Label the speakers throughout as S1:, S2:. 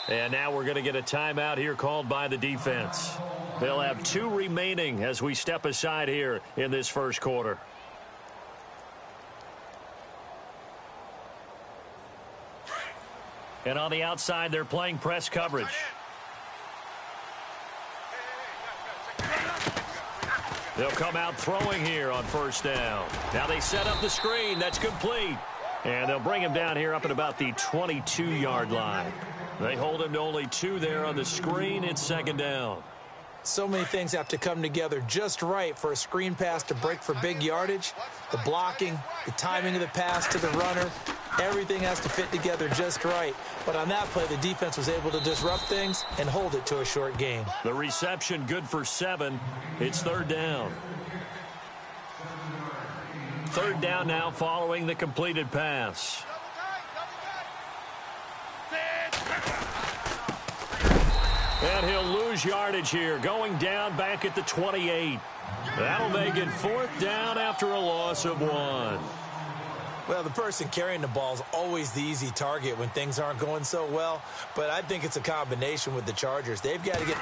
S1: And now we're going to get a timeout here called by the defense. They'll have 2 remaining as we step aside here in this first quarter. And on the outside, they're playing press coverage. They'll come out throwing here on first down. Now they set up the screen. That's complete. And they'll bring him down here up at about the 22-yard line. They hold him to only 2 there on the screen. It's second down.
S2: So many things have to come together just right for a screen pass to break for big yardage. The blocking, the timing of the pass to the runner, everything has to fit together just right. But on that play, the defense was able to disrupt things and hold it to a short gain.
S1: The reception good for 7. It's third down. Third down now following the completed pass. And he'll lose yardage here, going down back at the 28. That'll make it fourth down after a loss of 1.
S2: Well, the person carrying the ball is always the easy target when things aren't going so well. But I think it's a combination with the Chargers. They've got to get...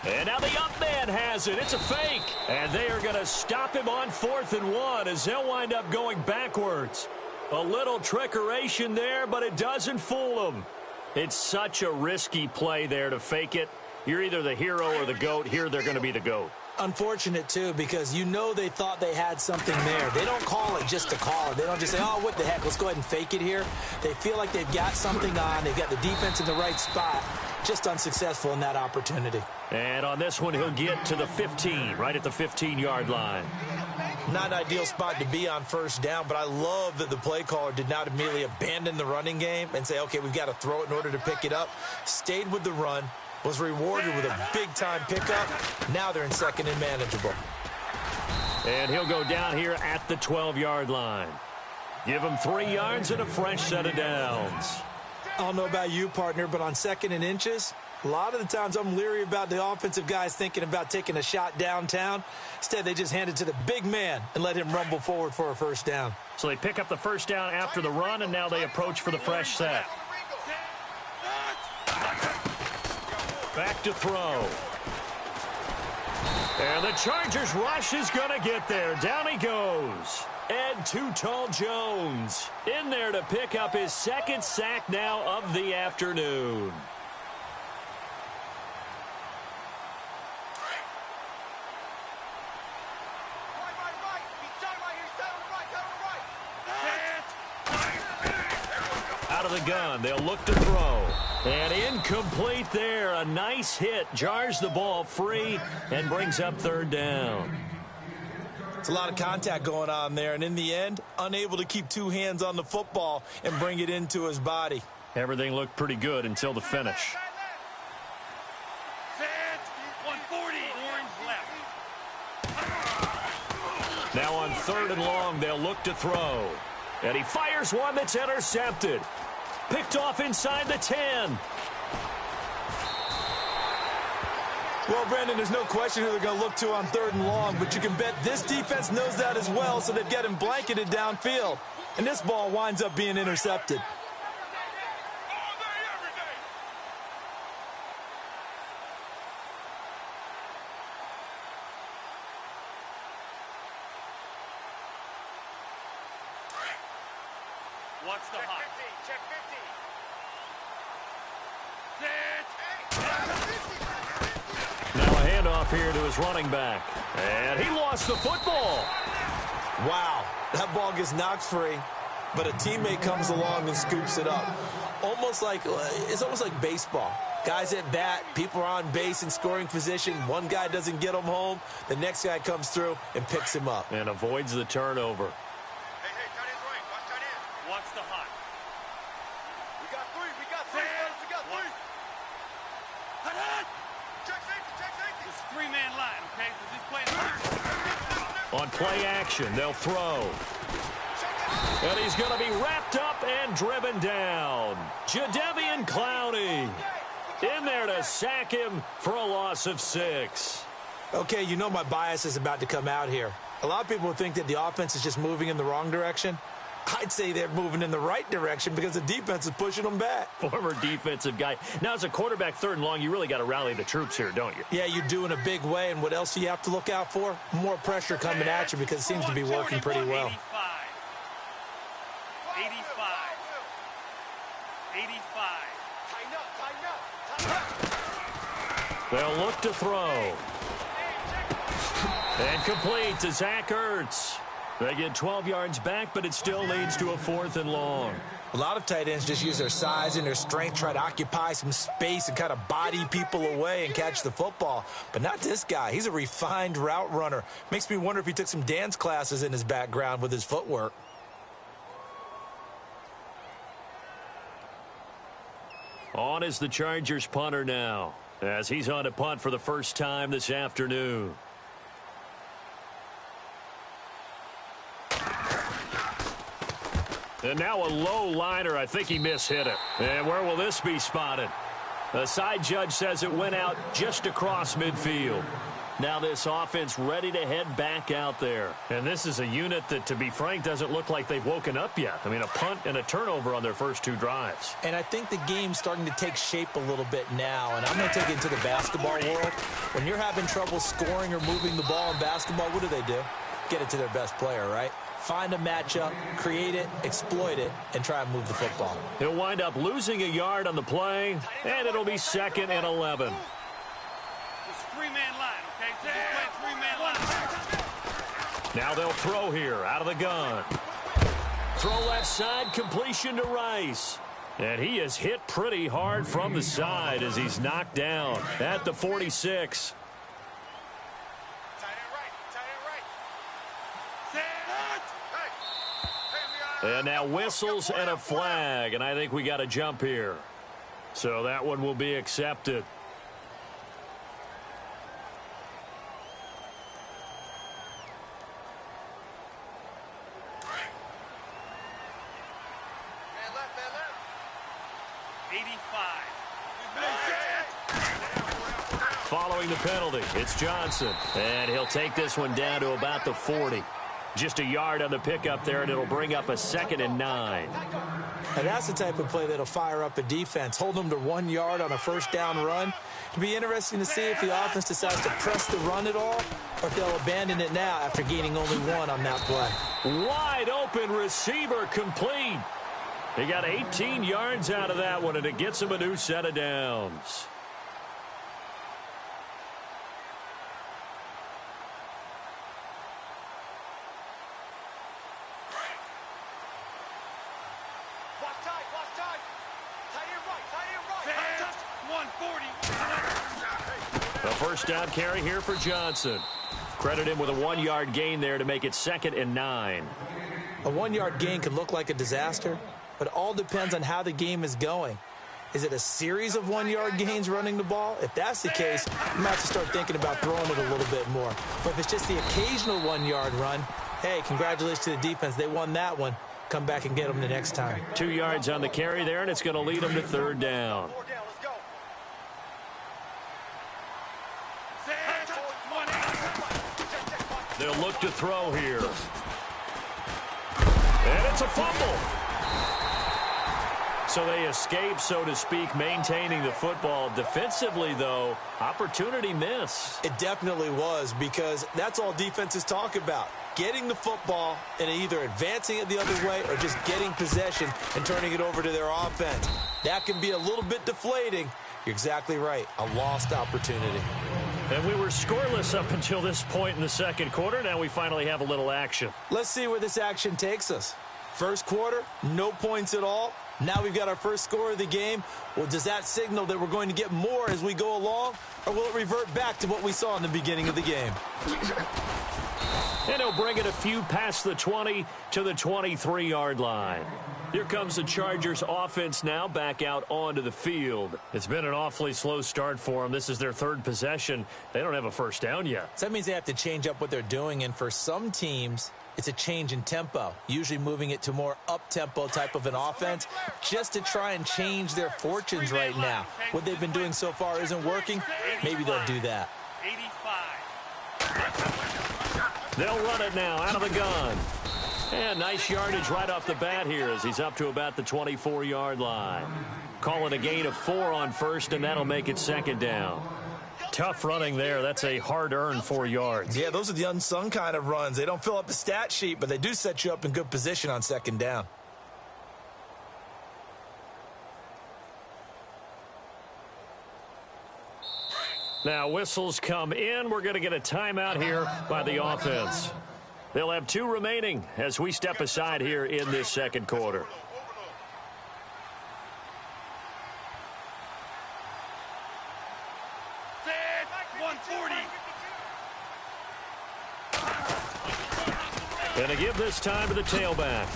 S1: And now the up man has it. It's a fake. And they are going to stop him on 4th and 1 as they'll wind up going backwards. A little trickeration there, but it doesn't fool them. It's such a risky play there to fake it. You're either the hero or the GOAT. Here they're going to be the GOAT.
S2: Unfortunate, too, because you know they thought they had something there. They don't call it just to call it. They don't just say, oh, what the heck, let's go ahead and fake it here. They feel like they've got something on. They've got the defense in the right spot. Just unsuccessful in that opportunity.
S1: And on this one, he'll get to the 15, right at the 15-yard line.
S2: Not an ideal spot to be on first down, but I love that the play caller did not immediately abandon the running game and say, okay, we've got to throw it in order to pick it up. Stayed with the run, was rewarded with a big-time pickup. Now they're in second and manageable.
S1: And he'll go down here at the 12-yard line. Give him 3 yards and a fresh set of downs.
S2: I don't know about you, partner, but on second and inches, a lot of the times I'm leery about the offensive guys thinking about taking a shot downtown. Instead, they just hand it to the big man and let him rumble forward for a first down.
S1: So they pick up the first down after the run, and now they approach for the fresh set. Back to throw. And the Chargers rush is going to get there. Down he goes. Ed Too Tall Jones in there to pick up his second sack now of the afternoon. Out of the gun, they'll look to throw. And incomplete there. A nice hit. Jars the ball free and brings up third down.
S2: It's a lot of contact going on there, and in the end, unable to keep 2 hands on the football and bring it into his body.
S1: Everything looked pretty good until the finish.
S3: 140. Orange left.
S1: Now on third and long, they'll look to throw. And he fires one that's intercepted. Picked off inside the 10.
S2: Well, Brandon, there's no question who they're going to look to on third and long, but you can bet this defense knows that as well, so they've got him blanketed downfield. And this ball winds up being intercepted.
S3: Watch the hot. Check 50.
S1: Now a handoff here to his running back. And he lost the football.
S2: Wow, that ball gets knocked free, but a teammate comes along and scoops it up. It's almost like baseball. Guys at bat, people are on base in scoring position. One guy doesn't get him home. The next guy comes through and picks him up.
S1: And avoids the turnover.
S3: Watch the hot. We got 3. We got 3. We got 3. Hot. Check safety. This is 3-man line, okay? So just play the
S1: On play action, they'll throw. And he's going to be wrapped up and driven down. Jadeveon Clowney in there to sack him for a loss of 6.
S2: Okay, my bias is about to come out here. A lot of people think that the offense is just moving in the wrong direction. I'd say they're moving in the right direction because the defense is pushing them back.
S1: Former defensive guy. Now, as a quarterback, 3rd and long, you really got to rally the troops here, don't you?
S2: Yeah, you do in a big way. And what else do you have to look out for? More pressure coming at you because it seems to be working pretty well.
S3: 85. 85.
S1: They'll look to throw. And complete to Zach Ertz. They get 12 yards back, but it still leads to a 4th and long.
S2: A lot of tight ends just use their size and their strength, try to occupy some space and kind of body people away and catch the football. But not this guy. He's a refined route runner. Makes me wonder if he took some dance classes in his background with his footwork.
S1: On is the Chargers punter now, as he's on to punt for the first time this afternoon. And now a low liner. I think he mishit it. And where will this be spotted? The side judge says it went out just across midfield. Now this offense ready to head back out there. And this is a unit that, to be frank, doesn't look like they've woken up yet. I mean, a punt and a turnover on their first 2 drives.
S2: And I think the game's starting to take shape a little bit now. And I'm going to take it into the basketball world. When you're having trouble scoring or moving the ball in basketball, what do? Get it to their best player, right? Find a matchup, create it, exploit it, and try and move the football.
S1: He'll wind up losing a yard on the play, and it'll be 2nd and 11.
S3: It's a 3-man line, okay? So just play 3-man line.
S1: Now they'll throw here out of the gun. Throw left side, completion to Rice. And he is hit pretty hard from the side as he's knocked down at the 46. And now whistles and a flag, and I think we got a jump here. So that one will be accepted.
S3: Man left. 85.
S1: Following the penalty, it's Johnson. And he'll take this one down to about the 40. Just a yard on the pickup there, and it'll bring up a 2nd and 9.
S2: And that's the type of play that'll fire up a defense. Hold them to 1 yard on a first down run. It'll be interesting to see if the offense decides to press the run at all or if they'll abandon it now after gaining only 1 on that play.
S1: Wide open receiver complete. He got 18 yards out of that one, and it gets him a new set of downs. A first down carry here for Johnson. Credit him with a 1-yard gain there to make it 2nd and 9.
S2: A 1-yard gain could look like a disaster, but it all depends on how the game is going. Is it a series of 1-yard gains running the ball? If that's the case, you might have to start thinking about throwing it a little bit more. But if it's just the occasional 1-yard run, hey, congratulations to the defense. They won that one. Come back and get them the next time.
S1: 2 yards on the carry there, and it's going to lead them to 3rd down. They'll look to throw here. And it's a fumble. So they escape, so to speak, maintaining the football. Defensively, though, opportunity miss.
S2: It definitely was, because that's all defenses talk about. Getting the football and either advancing it the other way or just getting possession and turning it over to their offense. That can be a little bit deflating. You're exactly right. A lost opportunity.
S1: And we were scoreless up until this point in the second quarter. Now we finally have a little action.
S2: Let's see where this action takes us. First quarter, no points at all. Now we've got our first score of the game. Well, does that signal that we're going to get more as we go along? Or will it revert back to what we saw in the beginning of the game?
S1: And he'll bring it a few past the 20 to the 23-yard line. Here comes the Chargers offense now back out onto the field. It's been an awfully slow start for them. This is their 3rd possession. They don't have a first down yet.
S2: So that means they have to change up what they're doing, and for some teams, it's a change in tempo, usually moving it to more up-tempo type of an offense just to try and change their fortunes right now. What they've been doing so far isn't working. Maybe they'll do that.
S3: 85.
S1: They'll run it now out of the gun. And nice yardage right off the bat here as he's up to about the 24-yard line. Call it a gain of 4 on first, and that'll make it second down. Tough running there. That's a hard-earned 4 yards.
S2: Yeah, those are the unsung kind of runs. They don't fill up the stat sheet, but they do set you up in good position on second down.
S1: Now whistles come in. We're going to get a timeout here by the offense. They'll have 2 remaining as we step aside here in this second quarter. Gonna give this time to the tailback.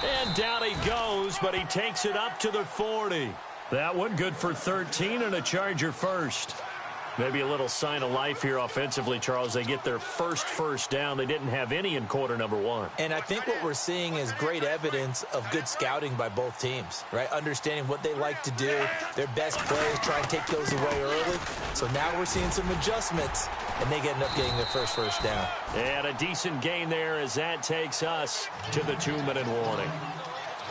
S1: And down he goes, but he takes it up to the 40. That one good for 13 and a Charger first. Maybe a little sign of life here offensively, Charles. They get their first down. They didn't have any in quarter number 1.
S2: And I think what we're seeing is great evidence of good scouting by both teams, right? Understanding what they like to do, their best plays, try and take those away early. So now we're seeing some adjustments, and they end up getting their first down.
S1: And a decent gain there as that takes us to the 2-minute warning.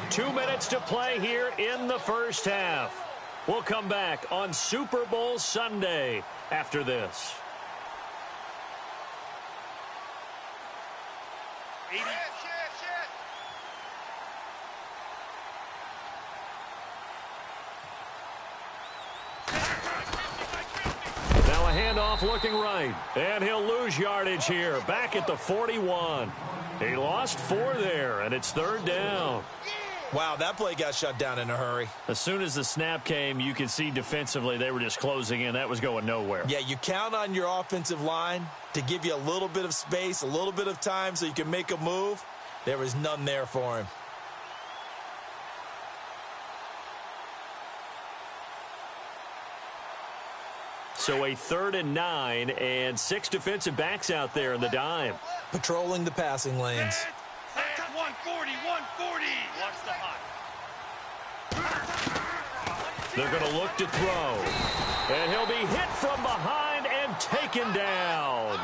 S1: 2 minutes to play here in the first half. We'll come back on Super Bowl Sunday after this. Now a handoff looking right. And he'll lose yardage here. Back at the 41. He lost 4 there, and it's 3rd down.
S2: Wow, that play got shut down in a hurry.
S1: As soon as the snap came, you could see defensively they were just closing in. That was going nowhere.
S2: Yeah, you count on your offensive line to give you a little bit of space, a little bit of time so you can make a move. There was none there for him.
S1: So a 3rd and 9 and 6 defensive backs out there in the dime.
S2: Patrolling the passing lanes.
S3: 140. Watch the hot.
S1: They're going to look to throw. And he'll be hit from behind and taken down.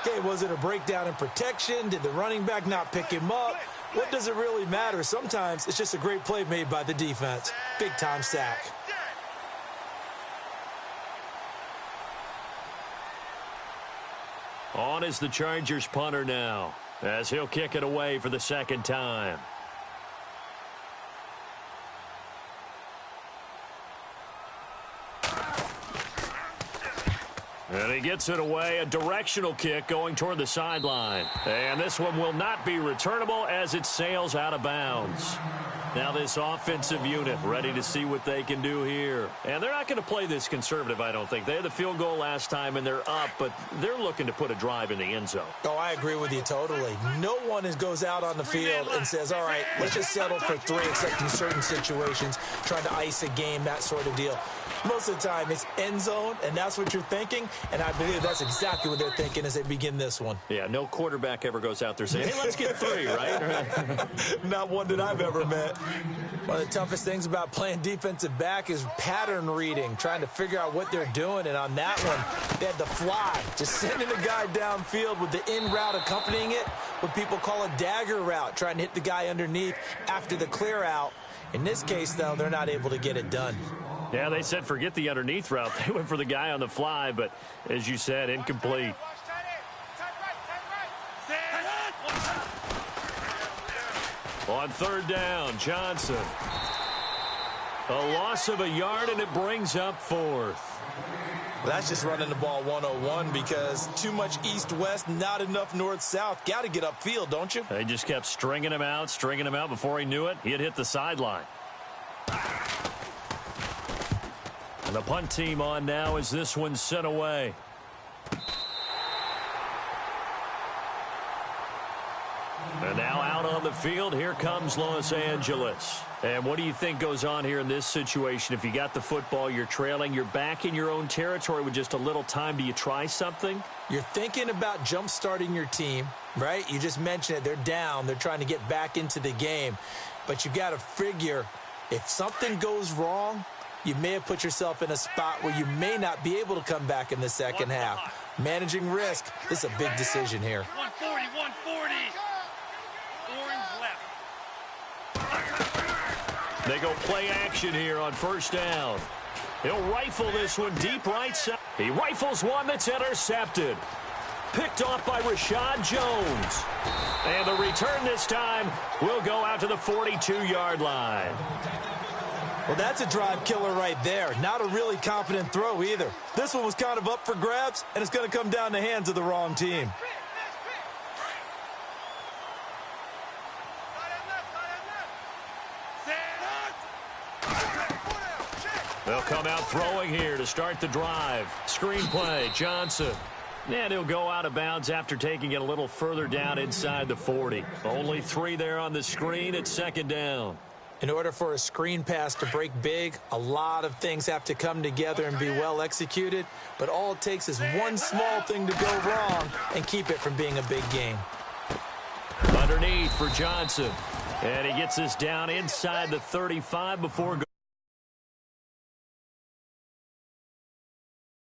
S2: Okay, was it a breakdown in protection? Did the running back not pick him up? What does it really matter? Sometimes it's just a great play made by the defense. Big-time sack.
S1: On is the Chargers punter now, as he'll kick it away for the 2nd time. And he gets it away, a directional kick going toward the sideline. And this one will not be returnable as it sails out of bounds. Now this offensive unit ready to see what they can do here. And they're not going to play this conservative, I don't think. They had the field goal last time, and they're up, but they're looking to put a drive in the end zone.
S2: Oh, I agree with you totally. No one goes out on the field and says, all right, let's just settle for 3, except in certain situations, trying to ice a game, that sort of deal. Most of the time, it's end zone, and that's what you're thinking, and I believe that's exactly what they're thinking as they begin this one.
S1: Yeah, no quarterback ever goes out there saying, hey, let's get 3, right?
S2: Not one that I've ever met. One of the toughest things about playing defensive back is pattern reading, trying to figure out what they're doing, and on that one, they had the fly, just sending the guy downfield with the in route accompanying it, what people call a dagger route, trying to hit the guy underneath after the clear out. In this case, though, they're not able to get it done.
S1: Yeah, they said forget the underneath route. They went for the guy on the fly, but as you said, incomplete. On 3rd down, Johnson. A loss of a yard, and it brings up 4th.
S2: That's just running the ball 101 because too much east-west, not enough north-south. Got to get upfield, don't you?
S1: They just kept stringing him out. Before he knew it, he had hit the sideline. And the punt team on now as this one's sent away. And now out on the field, here comes Los Angeles. And what do you think goes on here in this situation? If you got the football, you're trailing, you're back in your own territory with just a little time. Do you try something?
S2: You're thinking about jump-starting your team, right? You just mentioned it. They're down. They're trying to get back into the game. But you got to figure if something goes wrong, you may have put yourself in a spot where you may not be able to come back in the second half. Managing risk, this is a big decision here.
S3: 140.
S1: They go play action here on first down. He'll rifle this one deep right side. He rifles one that's intercepted. Picked off by Rashad Jones. And the return this time will go out to the 42-yard line.
S2: Well, that's a drive killer right there. Not a really confident throw either. This one was kind of up for grabs, and it's going to come down the hands of the wrong team.
S1: They'll come out throwing here to start the drive. Screenplay, Johnson. And he'll go out of bounds after taking it a little further down inside the 40. Only 3 there on the screen at second down.
S2: In order for a screen pass to break big, a lot of things have to come together and be well executed. But all it takes is one small thing to go wrong and keep it from being a big game.
S1: Underneath for Johnson. And he gets this down inside the 35 before